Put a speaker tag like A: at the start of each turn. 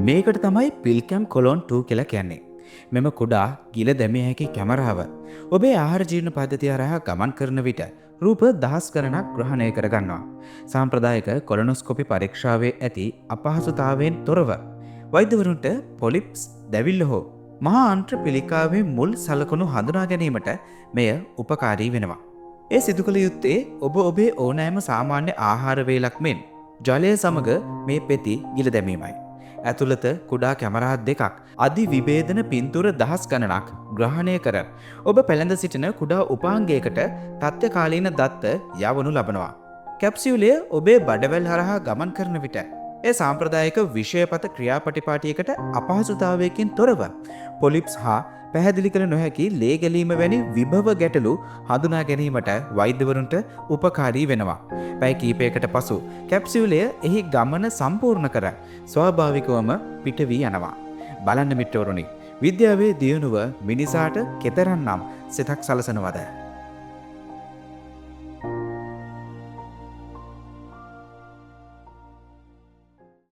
A: මේකට තමයි පිල්කැම් කොලොන් 2 කියලා කියන්නේ. මෙම කුඩා ගිල දැමිය හැකි කැමරාව ඔබේ ආහාර ජීර්ණ පද්ධතිය හරහා ගමන් කරන විට රූප දහස් ගණනක් ග්‍රහණය කරගන්නවා. සාම්ප්‍රදායික කොලොනොස්කෝපි පරීක්ෂාවේ ඇති අපහසුතාවයෙන් තොරව වෛද්‍යවරුන්ට පොලිප්ස් දැවිල්ල හෝ මහා අන්ත්‍ර පිළිකාවේ මුල් සලකුණු හඳුනා ගැනීමට මෙය උපකාරී වෙනවා. ඒ සිදු කළ යුත්තේ ඔබ ඔබේ ඕනෑම සාමාන්‍ය ආහාර වේලක් මෙන් ජලය සමග මේ පෙති ගිල දැමීමයි. ඇතුළත කුඩා කැමරා දෙකක් අධි විභේදන පින්තූර දහස් ගණනක් ග්‍රහණය කර ඔබ පැළඳ සිටින කුඩා උපාංගයකට තත්ත්වකාලීන දත්ත යවනු ලබනවා. කැප්සියුලය ඔබේ බඩවැල් හරහා ගමන් කරන විට ඒ සාම්ප්‍රදායික විෂයපත ක්‍රියාපටිපාටියකට අපහසුතාවයකින් තොරව පොලිප්ස් හා පැහැදිලි කළ නොහැකි ලේ ගැලීම වැනි විභව ගැටලු හඳුනා ගැනීමට වෛද්‍යවරුන්ට උපකාරී වෙනවා. පැය කිහිපයකට පසු කැප්සියුලය එහි ගමන සම්පූර්ණ කර ස්වාභාවිකවම පිට වී යනවා. බලන්න මිත්‍රවරුනි, විද්‍යාවේ දියුණුව මිනිසාට කෙතරම්නම් සිතක් සලසනවද?